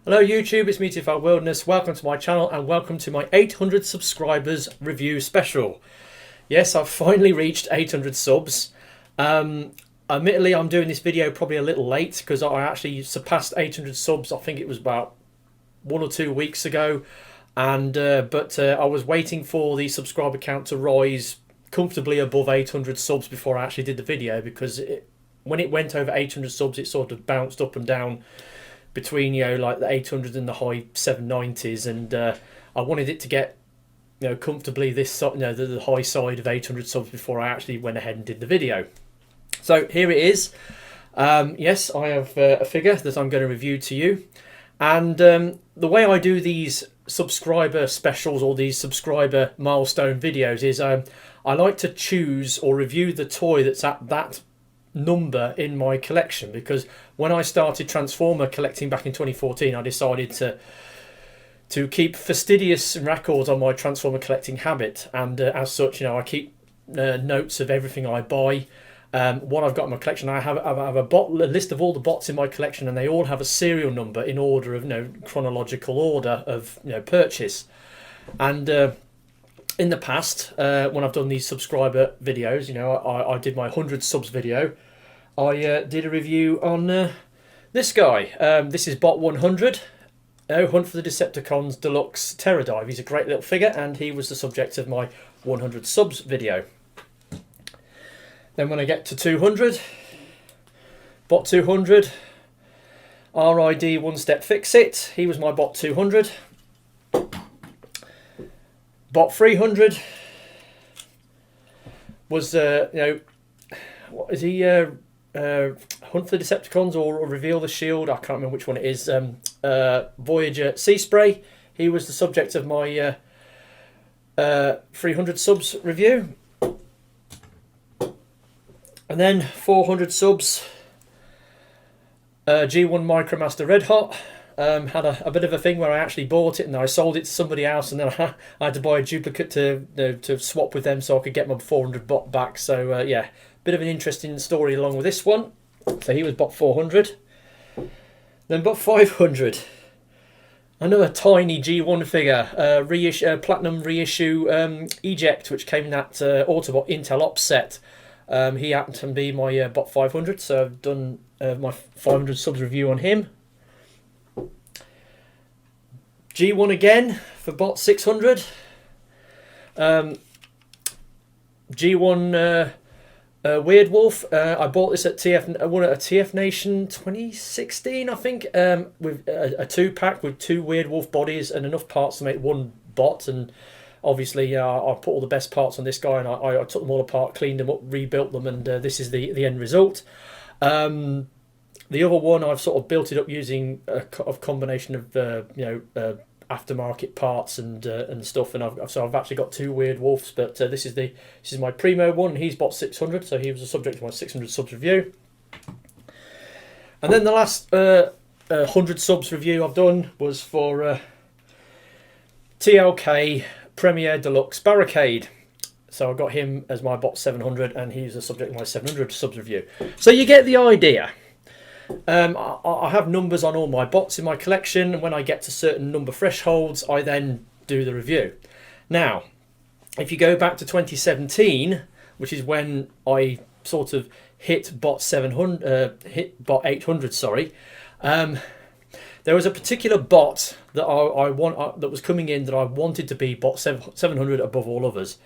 Hello YouTube, it's me TLK Wilderness. Welcome to my channel and welcome to my 800 subscribers review special. Yes, I've finally reached 800 subs. Admittedly, I'm doing this video probably a little late because I actually surpassed 800 subs. I think it was about 1 or 2 weeks ago, and I was waiting for the subscriber count to rise comfortably above 800 subs before I actually did the video, because when it went over 800 subs, it sort of bounced up and down between, like the 800 and the high 790s, and I wanted it to get, comfortably the high side of 800 subs before I actually went ahead and did the video. So here it is. Yes, I have a figure that I'm going to review to you, and the way I do these subscriber specials or these subscriber milestone videos is I like to choose or review the toy that's at that number in my collection, because when I started Transformer collecting back in 2014, I decided to keep fastidious records on my Transformer collecting habit, and as such, I keep notes of everything I buy, what I've got in my collection. I have a list of all the bots in my collection, and they all have a serial number in order of chronological order of purchase. And in the past, when I've done these subscriber videos, I did my 100 subs video. I did a review on this guy. This is Bot 100. Hunt for the Decepticons Deluxe Terror Dive. He's a great little figure, and he was the subject of my 100 subs video. Then when I get to 200, Bot 200, RID One Step Fix It. He was my Bot 200. Bot 300 was, what is he? Hunt for the Decepticons or Reveal the Shield. I can't remember which one it is. Voyager Sea Spray. He was the subject of my 300 subs review. And then 400 subs. G1 Micromaster Red Hot. Had a bit of a thing where I actually bought it and I sold it to somebody else, and then I had to buy a duplicate to swap with them so I could get my 400 bot back. So yeah, bit of an interesting story along with this one. So he was bot 400. Then bot 500. Another tiny G1 figure, platinum reissue Eject, which came in that Autobot Intel Ops set. He happened to be my bot 500, so I've done my 500 subs review on him. G1 again for bot 600. G1 Weird Wolf. I bought this at TF Nation 2016, I think, with a 2-pack with 2 Weird Wolf bodies and enough parts to make one bot. And obviously, I put all the best parts on this guy, and I took them all apart, cleaned them up, rebuilt them, and this is the end result. The other one, I've sort of built it up using a combination of aftermarket parts and stuff, and I've actually got 2 Weird Wolves. But this is my primo one. He's bot 600, so he was the subject of my 600 subs review. And then the last 100 subs review I've done was for TLK Premier Deluxe Barricade. So I got him as my bot 700, and he's the subject of my 700 subs review. So you get the idea. I have numbers on all my bots in my collection, and when I get to certain number thresholds, I then do the review. Now, if you go back to 2017, which is when I sort of hit bot 800, sorry, there was a particular bot that that was coming in that I wanted to be bot 700 above all others,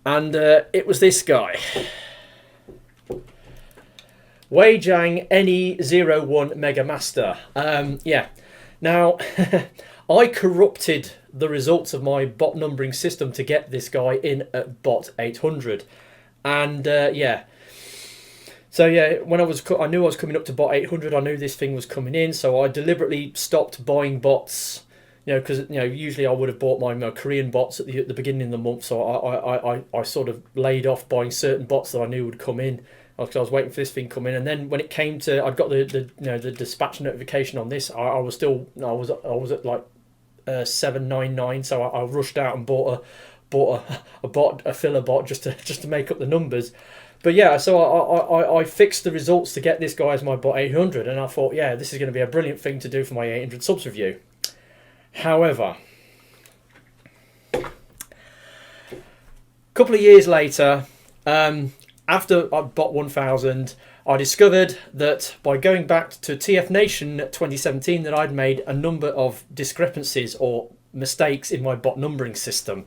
and it was this guy. Wei Jiang NE01 Mega Master. Yeah. Now, I corrupted the results of my bot numbering system to get this guy in at bot 800. And yeah. So yeah, when I knew I was coming up to bot 800, I knew this thing was coming in, so I deliberately stopped buying bots. Because usually I would have bought my Korean bots at the beginning of the month, so I sort of laid off buying certain bots that I knew would come in, because I was waiting for this thing to come in. And then when it came to, I'd got the dispatch notification on this. I was at like 799, so I rushed out and bought a filler bot just to make up the numbers. But yeah, so I fixed the results to get this guy as my bot 800, and I thought, yeah, this is going to be a brilliant thing to do for my 800 subs review. However, a couple of years later, after I bought 1000, I discovered that by going back to TF Nation 2017 that I'd made a number of discrepancies or mistakes in my bot numbering system.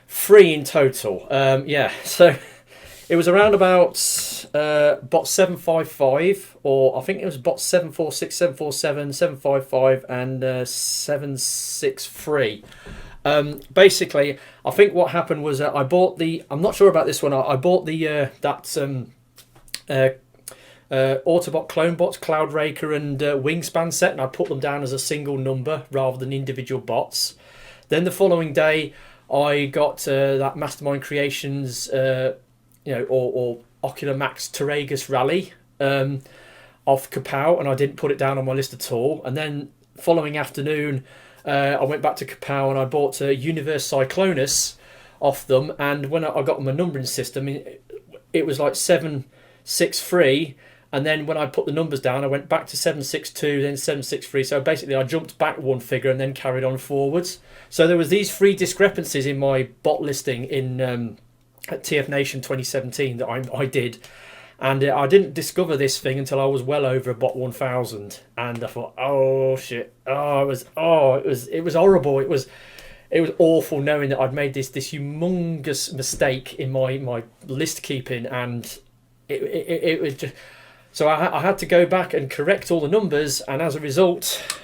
3 in total. Yeah, so it was around about bot 755, or I think it was bot 746, 747, 755 and 763. Basically, I think what happened was I bought the... I'm not sure about this one. I bought the Autobot clone bots, Cloud Raker and Wingspan set, and I put them down as a single number rather than individual bots. Then the following day, I got that Mastermind Creations, or Ocular Max Terragus Rally off Kapow, and I didn't put it down on my list at all. And then following afternoon, I went back to Kapow and I bought Universe Cyclonus off them, and when I got my numbering system, it was like 763, and then when I put the numbers down, I went back to 762, then 763. So basically, I jumped back one figure and then carried on forwards. So there was these 3 discrepancies in my bot listing in at TF Nation 2017 that I did, and I didn't discover this thing until I was well over bot 1000, and I thought, oh shit, it was horrible. It was awful knowing that I'd made this humongous mistake in my list keeping, and it was just... So I had to go back and correct all the numbers, and as a result,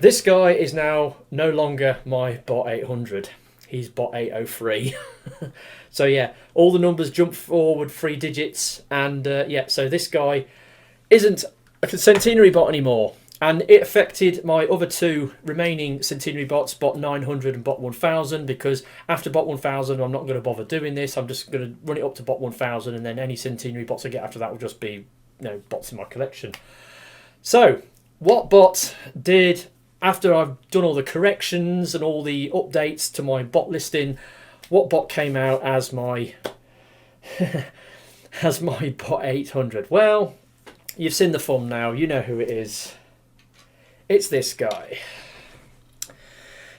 this guy is now no longer my bot 800. He's bot 803. So yeah, all the numbers jump forward 3 digits, and yeah, so this guy isn't a centenary bot anymore. And it affected my other 2 remaining centenary bots, bot 900 and bot 1000, because after bot 1000 I'm not going to bother doing this. I'm just going to run it up to bot 1000, and then any centenary bots I get after that will just be, bots in my collection. So what bot did, after I've done all the corrections and all the updates to my bot listing, what bot came out as my as my bot 800? Well, you've seen the thumbnail, you know who it is. It's this guy.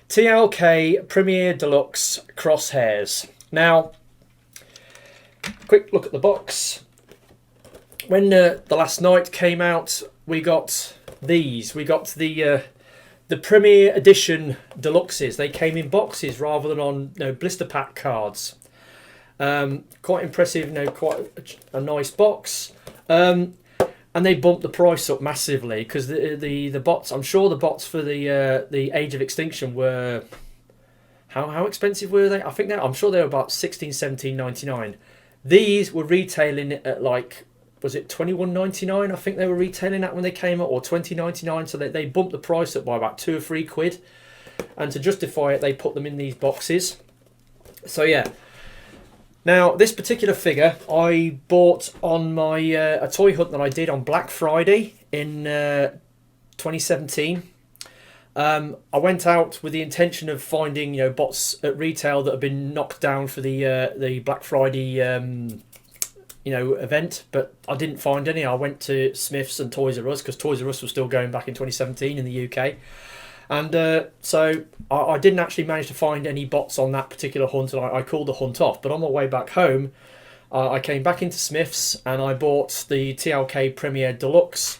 TLK Premier Deluxe Crosshairs. Now, quick look at the box. When the last night came out, we got these. We got the Premier Edition Deluxes. They came in boxes rather than on blister pack cards. Quite impressive, quite a nice box. And they bumped the price up massively because the bots, I'm sure the bots for the Age of Extinction were, how expensive were they? I'm sure they were about $16-17.99. These were retailing at like, was it $21.99? I think they were retailing at when they came up, or $20.99. So they bumped the price up by about £2 or £3. And to justify it, they put them in these boxes. So yeah. Now, this particular figure I bought on my a toy hunt that I did on Black Friday in 2017. I went out with the intention of finding bots at retail that have been knocked down for the Black Friday event, but I didn't find any. I went to Smith's and Toys R Us because Toys R Us was still going back in 2017 in the UK. And so I didn't actually manage to find any bots on that particular hunt, and I called the hunt off. But on my way back home, I came back into Smith's and I bought the TLK Premier Deluxe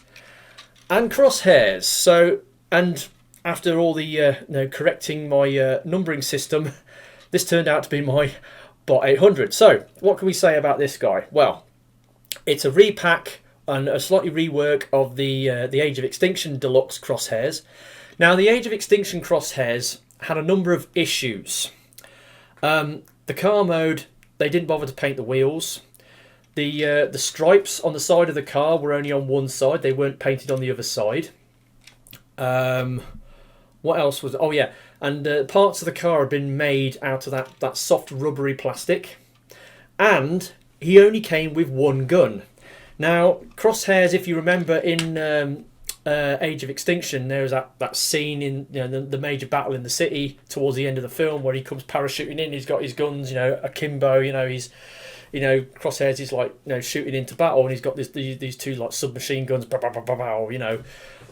and Crosshairs. So, and after all the correcting my numbering system, this turned out to be my bot 800. So, what can we say about this guy? Well, it's a repack and a slightly rework of the Age of Extinction Deluxe Crosshairs. Now, the Age of Extinction Crosshairs had a number of issues. The car mode, they didn't bother to paint the wheels. The stripes on the side of the car were only on one side. They weren't painted on the other side. What else was... Oh, yeah. And parts of the car had been made out of that soft rubbery plastic. And he only came with one gun. Now, Crosshairs, if you remember in... Age of Extinction, there's that scene in the major battle in the city towards the end of the film where he comes parachuting in. He's got his guns, akimbo. you know, Crosshairs is like, you know, shooting into battle, and he's got these two like submachine guns, bah, bah, bah, bah, bah, you know,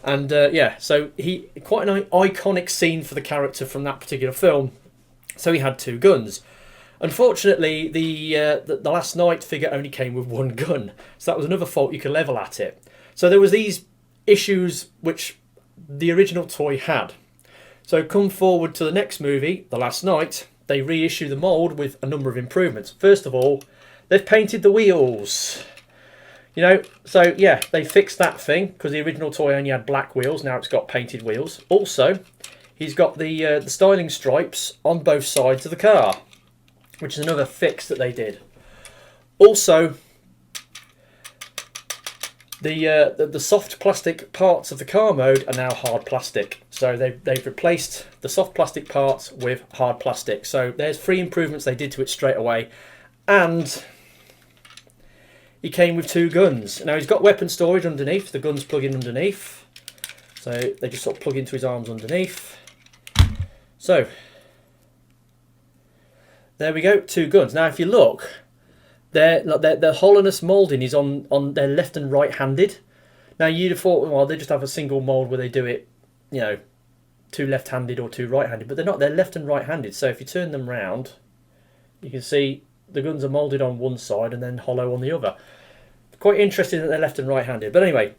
and yeah, so he quite an iconic scene for the character from that particular film. So he had two guns. Unfortunately, the Last Night figure only came with one gun, so that was another fault you could level at it. So there was these issues which the original toy had. So come forward to the next movie, The Last Night, they reissue the mould with a number of improvements. First of all, they've painted the wheels. You know, so yeah, they fixed that thing, because the original toy only had black wheels, now it's got painted wheels. Also, he's got the styling stripes on both sides of the car, which is another fix that they did. Also, the soft plastic parts of the car mode are now hard plastic. So they've replaced the soft plastic parts with hard plastic. So there's 3 improvements they did to it straight away. And he came with 2 guns. Now he's got weapon storage underneath. The guns plug in underneath. So they just sort of plug into his arms underneath. So there we go, 2 guns. Now if you look, their hollowness moulding is on their left and right handed. Now you'd have thought, well, they just have a single mould where they do it, you know, 2 left handed or 2 right handed, but they're not, they're left and right handed. So if you turn them round, you can see the guns are moulded on one side and then hollow on the other. Quite interesting that they're left and right handed. But anyway,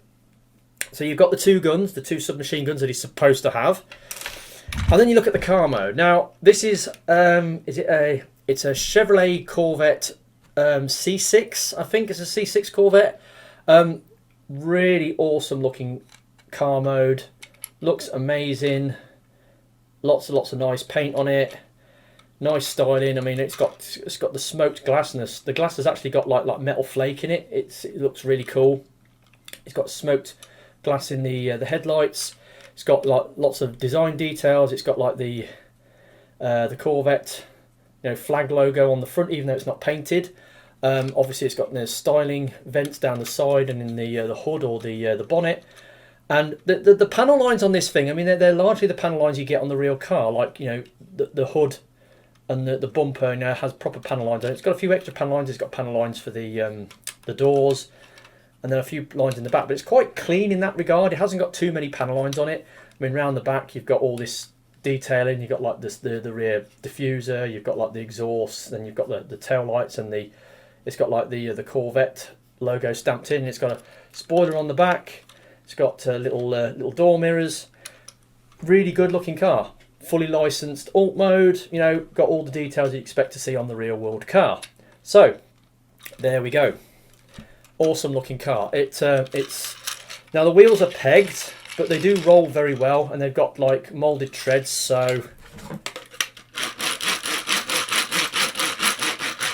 so you've got the 2 guns, the 2 submachine guns that he's supposed to have. And then you look at the car mode. Now this is it's a Chevrolet Corvette C6, I think it's a C6 Corvette. Really awesome looking car mode, looks amazing, lots and lots of nice paint on it, nice styling. I mean, it's got the smoked glassness. The glass has actually got like metal flake in it. It looks really cool. It's got smoked glass in the headlights. It's got like lots of design details. It's got like the Corvette, you know, flag logo on the front, even though it's not painted. Obviously, it's got styling vents down the side and in the hood or the bonnet. And the panel lines on this thing, I mean, they're largely the panel lines you get on the real car. Like, you know, the hood and the bumper, you know, has proper panel lines on it. It's got a few extra panel lines. It's got panel lines for the doors, and then a few lines in the back. But it's quite clean in that regard. It hasn't got too many panel lines on it. I mean, round the back, you've got all this detailing. You've got like this, the rear diffuser. You've got like the exhaust. Then you've got the tail lights, and it's got like the Corvette logo stamped in. It's got a spoiler on the back. It's got little door mirrors. Really good looking car. Fully licensed, alt mode. You know, got all the details you expect to see on the real world car. So there we go. Awesome looking car. It's now the wheels are pegged, but they do roll very well, and they've got like molded treads, so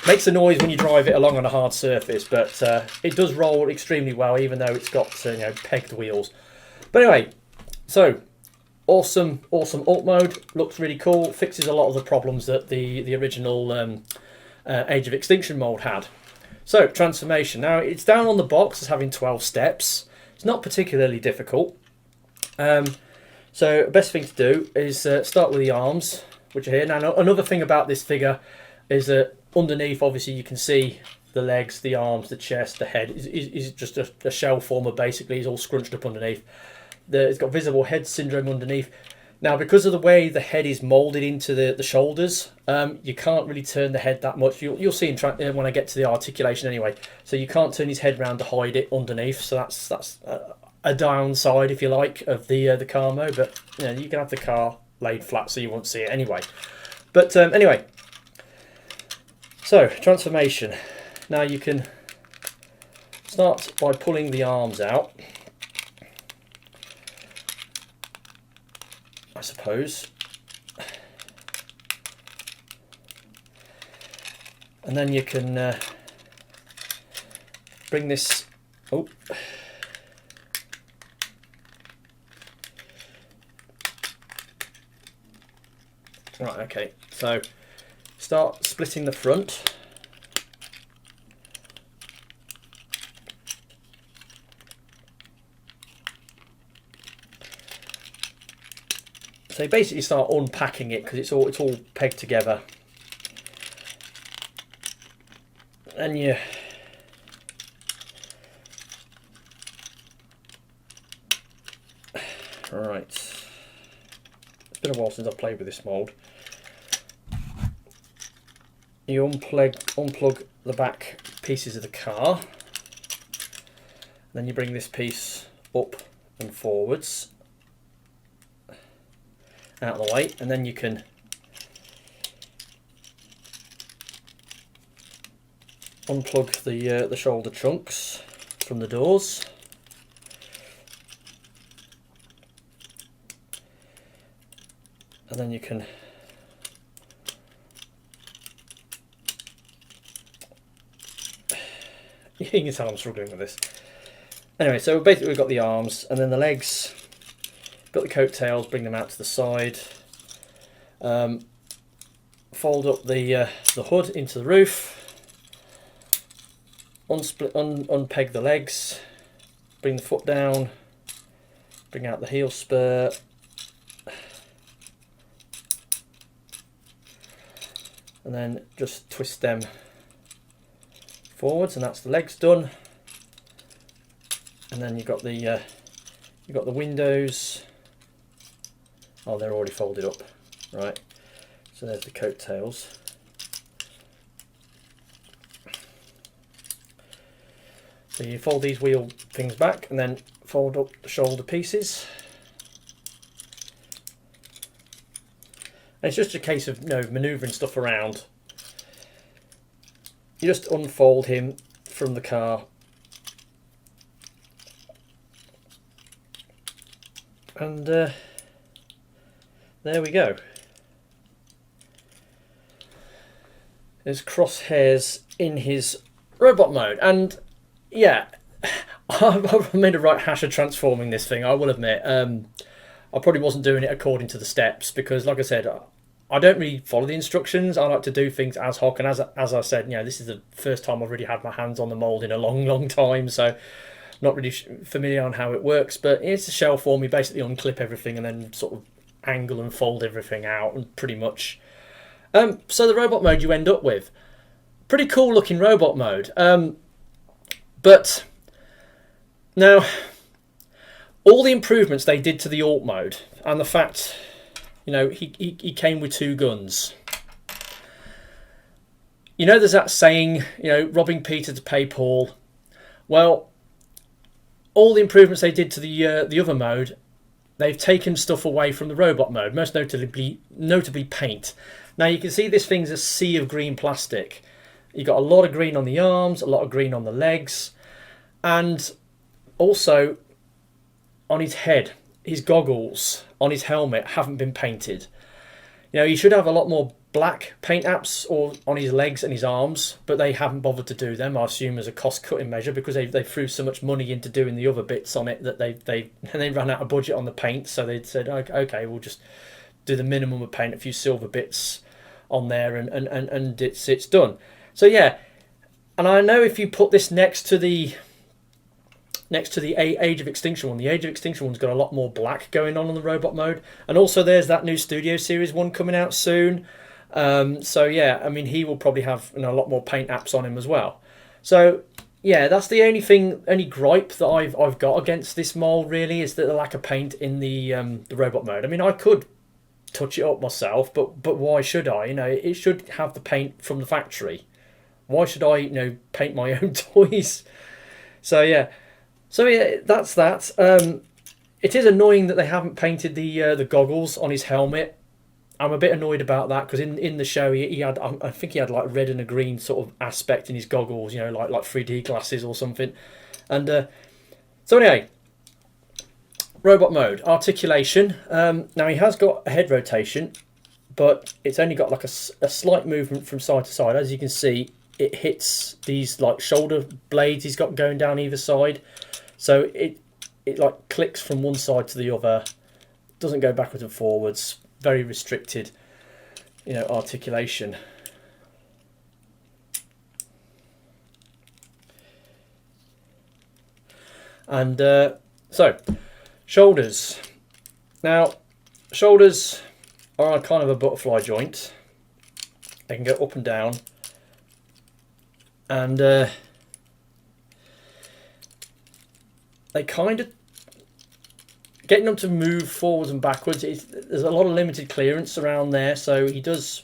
makes a noise when you drive it along on a hard surface, but it does roll extremely well, even though it's got you know, pegged wheels. But anyway, so awesome alt mode, looks really cool, fixes a lot of the problems that the original Age of Extinction mold had. So transformation. Now it's down on the box as having 12 steps. It's not particularly difficult. So best thing to do is start with the arms, which are here. Now another thing about this figure is that underneath, obviously, you can see the legs, the arms, the chest, the head is just a shell former. Basically, it's all scrunched up underneath. It's got visible head syndrome underneath. Now, because of the way the head is moulded into the shoulders, you can't really turn the head that much. You'll see when I get to the articulation anyway. So you can't turn his head round to hide it underneath. So that's a downside, if you like, of the car mode. But you know, you can have the car laid flat so you won't see it anyway. But anyway, so transformation. Now you can start by pulling the arms out, I suppose, and then you can bring this. Oh, right. Okay. So start splitting the front. So you basically start unpacking it because it's all pegged together. And you right. It's been a while since I've played with this mould. You unplug the back pieces of the car. Then you bring this piece up and forwards out of the way, and then you can unplug the shoulder trunks from the doors. And then you can you can tell I'm struggling with this. Anyway, so basically we've got the arms, and then the legs, got the coattails, bring them out to the side, fold up the hood into the roof, unpeg the legs, bring the foot down, bring out the heel spur, and then just twist them forwards, and that's the legs done. And then you've got the windows. Oh, they're already folded up, right? So there's the coattails. So you fold these wheel things back, and then fold up the shoulder pieces. And it's just a case of manoeuvring stuff around. You just unfold him from the car, and there we go. There's Crosshairs in his robot mode, and yeah, I've made a right hash of transforming this thing, I will admit. I probably wasn't doing it according to the steps, because like I said, I don't really follow the instructions. I like to do things as hoc, and as I said, this is the first time I've really had my hands on the mould in a long time, so not really familiar on how it works. But it's a shell for me. Basically unclip everything and then sort of angle and fold everything out, and pretty much so the robot mode you end up with, pretty cool looking robot mode. But now all the improvements they did to the alt mode, and the fact he came with 2 guns. There's that saying, robbing Peter to pay Paul. Well, all the improvements they did to the other mode, they've taken stuff away from the robot mode, most notably paint. Now you can see this thing's a sea of green plastic. You've got a lot of green on the arms, a lot of green on the legs, and also on his head. His goggles on his helmet haven't been painted. He should have a lot more black paint apps or on his legs and his arms, but they haven't bothered to do them, I assume as a cost-cutting measure, because they threw so much money into doing the other bits on it that they ran out of budget on the paint, so they said, okay, we'll just do the minimum of paint, a few silver bits on there, and it's done. So yeah, and I know if you put this next to the Age of Extinction one. The Age of Extinction one's got a lot more black going on the robot mode. And also there's that new Studio Series one coming out soon. So yeah, he will probably have a lot more paint apps on him as well. So yeah, that's the only gripe that I've got against this mold really, is that the lack of paint in the robot mode. I could touch it up myself, but why should I? It should have the paint from the factory. Why should I paint my own toys? So yeah, that's that. It is annoying that they haven't painted the goggles on his helmet. I'm a bit annoyed about that, because in the show he had, I think he had like red and a green sort of aspect in his goggles, like 3D glasses or something. And so anyway, robot mode, articulation. Now he has got a head rotation, but it's only got like a slight movement from side to side. As you can see, it hits these like shoulder blades he's got going down either side. So it like clicks from one side to the other, doesn't go backwards and forwards, very restricted, articulation. And so, shoulders. Now, shoulders are kind of a butterfly joint. They can go up and down. and they kind of getting them to move forwards and backwards. There's a lot of limited clearance around there, so he does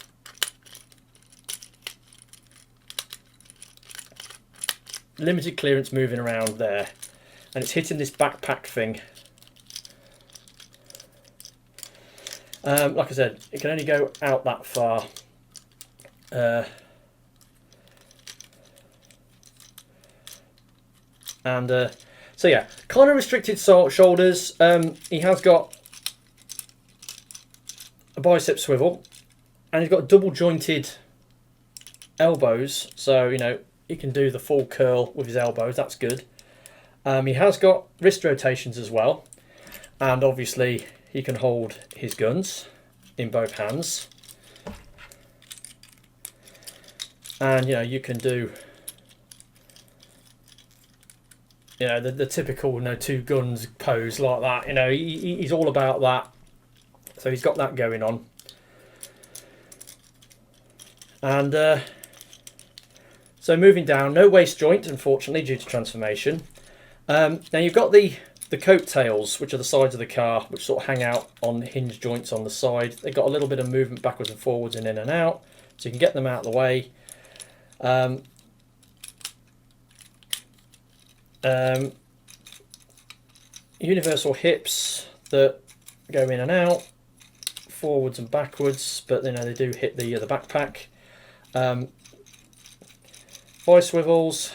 limited clearance moving around there, and it's hitting this backpack thing. Like I said, it can only go out that far. So yeah, kind of restricted shoulders. He has got a bicep swivel, and he's got double jointed elbows, so you know he can do the full curl with his elbows. That's good. He has got wrist rotations as well, and obviously he can hold his guns in both hands, and you know you can do, you know, the typical, you know, two guns pose like that. You know, he's all about that, so he's got that going on. And so moving down, no waist joint unfortunately due to transformation. Now you've got the coattails, which are the sides of the car, which sort of hang out on hinge joints on the side. They've got a little bit of movement backwards and forwards and in and out, so you can get them out of the way. Universal hips that go in and out, forwards and backwards, but you know they do hit the backpack. Voice swivels,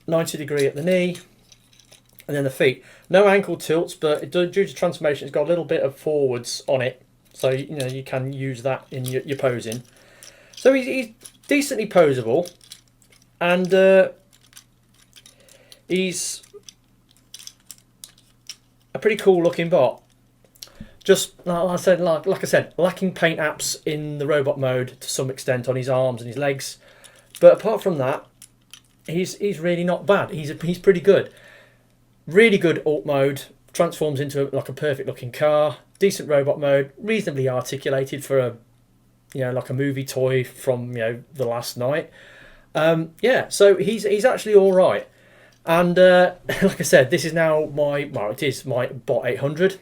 90 degree at the knee, and then the feet. No ankle tilts, but due to transformation, it's got a little bit of forwards on it, so you know you can use that in your posing. So he's decently posable, and he's a pretty cool looking bot. Just like I said, lacking paint apps in the robot mode to some extent on his arms and his legs, but apart from that, he's really not bad. He's pretty good. Really good alt mode, transforms into like a perfect looking car. Decent robot mode, reasonably articulated for a, you know, like a movie toy from, you know, the last night. Yeah, so he's actually all right. And like I said, this is now it is my bot 800,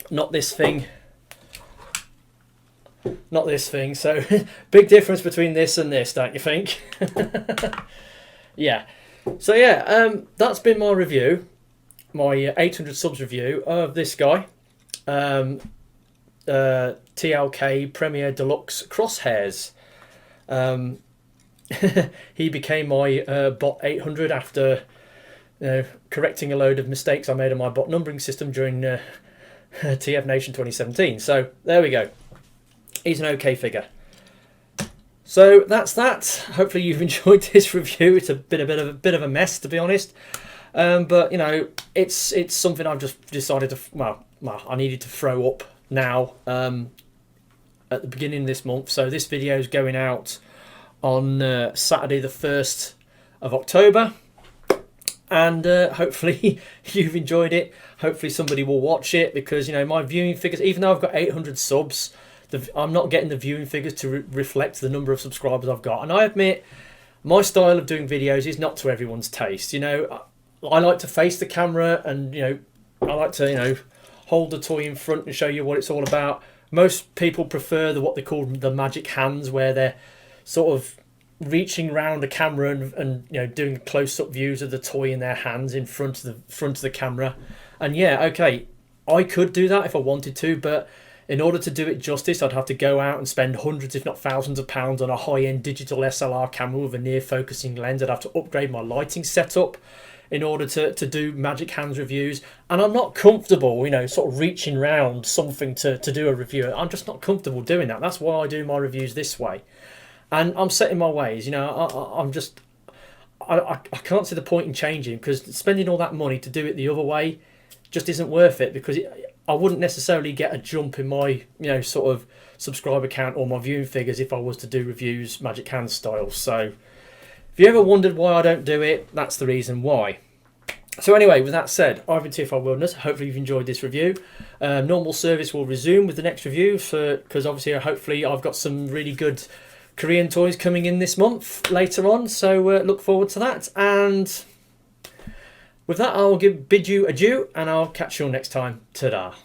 not this thing. Not this thing. So big difference between this and this, don't you think? Yeah. So yeah, that's been my review, my 800 subs review of this guy, TLK Premier Deluxe Crosshairs. He became my bot 800 after correcting a load of mistakes I made on my bot numbering system during TF Nation 2017. So there we go. He's an okay figure. So that's that. Hopefully you've enjoyed this review. It's a bit of a mess, to be honest. But you know, it's something I've just decided to. Well, I needed to throw up now at the beginning of this month. So this video is going out on Saturday, the 1st of October, and hopefully you've enjoyed it. Hopefully somebody will watch it, because you know my viewing figures, even though I've got 800 subs, I'm not getting the viewing figures to reflect the number of subscribers I've got. And I admit, my style of doing videos is not to everyone's taste. You know, I like to face the camera, and you know, I like to, you know, hold the toy in front and show you what it's all about. Most people prefer what they call the magic hands, where they're sort of reaching around the camera and you know, doing close-up views of the toy in their hands in front of the camera. And yeah, okay, I could do that if I wanted to, but in order to do it justice, I'd have to go out and spend hundreds, if not thousands of pounds on a high-end digital SLR camera with a near-focusing lens. I'd have to upgrade my lighting setup in order to do Magic Hands reviews. And I'm not comfortable, you know, sort of reaching around something to do a review. I'm just not comfortable doing that. That's why I do my reviews this way. And I'm set in my ways, you know, I can't see the point in changing, because spending all that money to do it the other way just isn't worth it, because I wouldn't necessarily get a jump in my, you know, sort of subscriber count or my viewing figures if I was to do reviews Magic Hands style. So if you ever wondered why I don't do it, that's the reason why. So anyway, with that said, I've been TFI Wilderness. Hopefully you've enjoyed this review. Normal service will resume with the next review, because obviously hopefully I've got some really good Korean toys coming in this month later on, so look forward to that. And with that, I'll bid you adieu, and I'll catch you all next time. Ta-da.